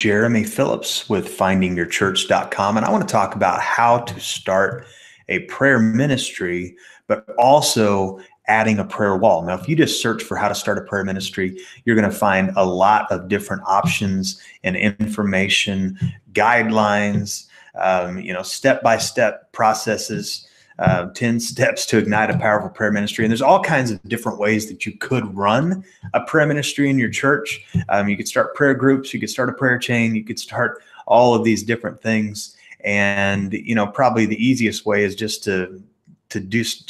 Jeremy Phillips with findingyourchurch.com, and I want to talk about how to start a prayer ministry, but also adding a prayer wall. Now, if you just search for how to start a prayer ministry, you're going to find a lot of different options and information, guidelines, step-by-step processes, 10 steps to ignite a powerful prayer ministry. And there's all kinds of different ways that you could run a prayer ministry in your church. You could start prayer groups, you could start a prayer chain, you could start all of these different things. And, probably the easiest way is just to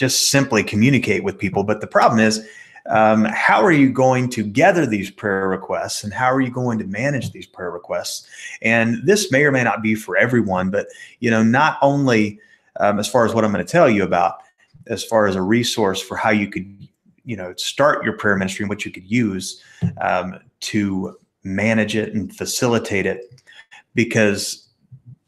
simply communicate with people. But the problem is, how are you going to gather these prayer requests, and how are you going to manage these prayer requests? And this may or may not be for everyone, but, not only as far as what I'm going to tell you about, as far as a resource for how you could, start your prayer ministry and what you could use to manage it and facilitate it, because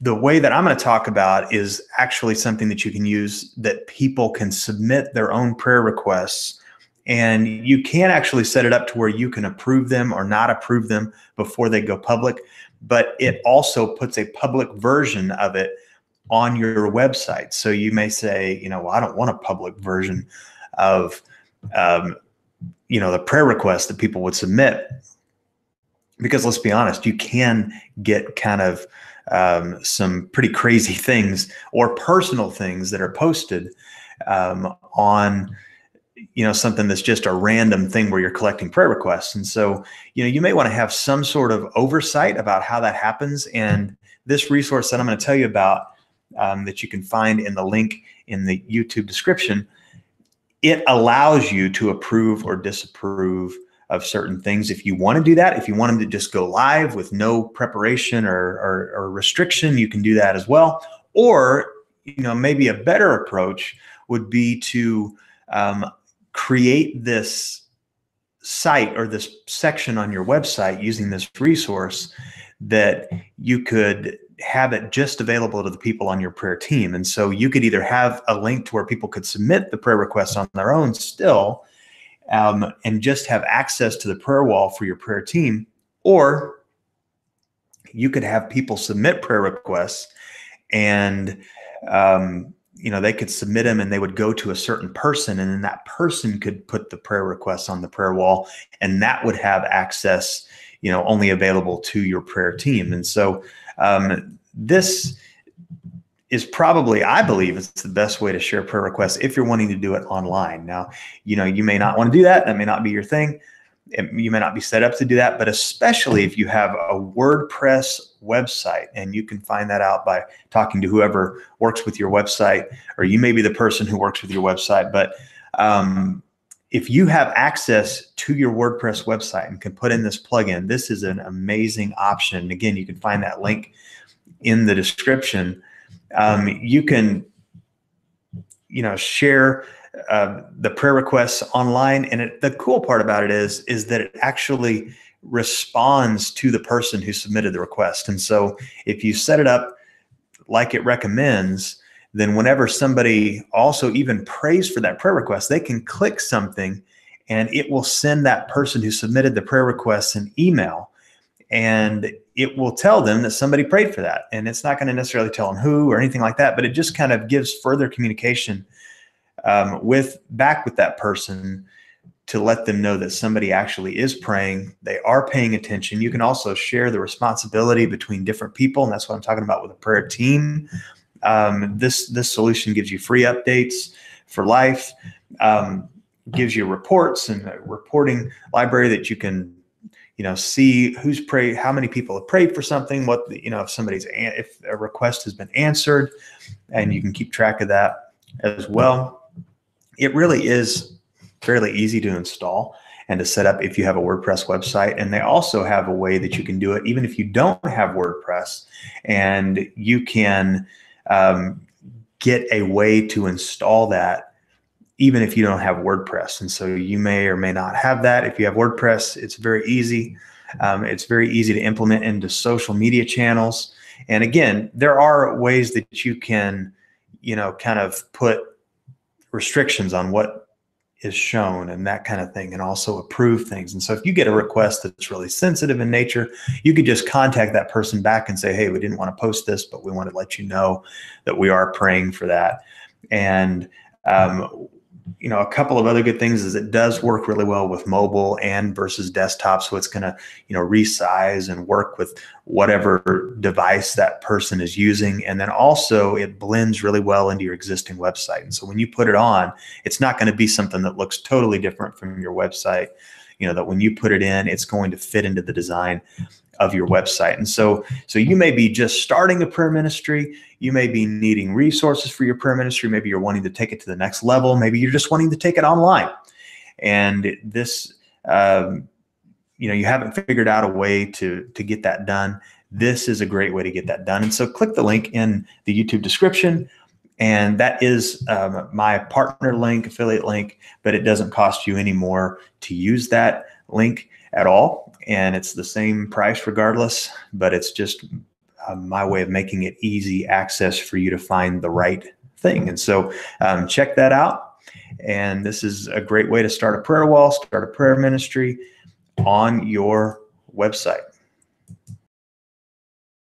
the way that I'm going to talk about is actually something that you can use, that people can submit their own prayer requests, and you can actually set it up to where you can approve them or not approve them before they go public. But it also puts a public version of it on your website. So you may say, well, I don't want a public version of, the prayer requests that people would submit, because let's be honest, you can get kind of some pretty crazy things or personal things that are posted on, something that's just a random thing where you're collecting prayer requests. And so, you may want to have some sort of oversight about how that happens. And this resource that I'm going to tell you about, that you can find in the link in the YouTube description, it allows you to approve or disapprove of certain things. If you want to do that, if you want them to just go live with no preparation or restriction, you can do that as well. Or, maybe a better approach would be to create this site or this section on your website using this resource that you could have it just available to the people on your prayer team. And so you could either have a link to where people could submit the prayer requests on their own still, and just have access to the prayer wall for your prayer team, or you could have people submit prayer requests, and they could submit them and they would go to a certain person, and then that person could put the prayer requests on the prayer wall, and that would have access, only available to your prayer team. And so this is probably, I believe, it's the best way to share prayer requests if you're wanting to do it online. Now, you may not want to do that. That may not be your thing. You may not be set up to do that, but especially if you have a WordPress website, and you can find that out by talking to whoever works with your website, or you may be the person who works with your website. But if you have access to your WordPress website and can put in this plugin, this is an amazing option. And again, you can find that link in the description. You can, share the prayer requests online. And the cool part about it is that it actually responds to the person who submitted the request. And so if you set it up like it recommends, then whenever somebody also even prays for that prayer request, they can click something and it will send that person who submitted the prayer request an email, and it will tell them that somebody prayed for that. And it's not going to necessarily tell them who or anything like that, but it just kind of gives further communication back with that person to let them know that somebody actually is praying. They are paying attention. You can also share the responsibility between different people, and that's what I'm talking about with a prayer team. This solution gives you free updates for life, gives you reports and a reporting library that you can, see who's prayed, how many people have prayed for something, if a request has been answered, and you can keep track of that as well. It really is fairly easy to install and to set up if you have a WordPress website. And they also have a way that you can do it even if you don't have WordPress, and you can get a way to install that even if you don't have WordPress. And so you may or may not have that. If you have WordPress, it's very easy. It's very easy to implement into social media channels. And again, there are ways that you can, kind of put restrictions on what is shown and that kind of thing, and also approve things. And so if you get a request that's really sensitive in nature, you could just contact that person back and say, hey, we didn't want to post this, but we want to let you know that we are praying for that. And a couple of other good things is it does work really well with mobile and versus desktop. So it's going to, resize and work with whatever device that person is using. And then also it blends really well into your existing website. And so when you put it on, it's not going to be something that looks totally different from your website. That when you put it in, it's going to fit into the design of your website. And so you may be just starting a prayer ministry. You may be needing resources for your prayer ministry. Maybe you're wanting to take it to the next level. Maybe you're just wanting to take it online. And this, you haven't figured out a way to get that done. This is a great way to get that done. And so click the link in the YouTube description. And that is my partner link, affiliate link, but it doesn't cost you any more to use that link at all. And it's the same price regardless, but it's just my way of making it easy access for you to find the right thing. And so check that out. And this is a great way to start a prayer wall, start a prayer ministry on your website.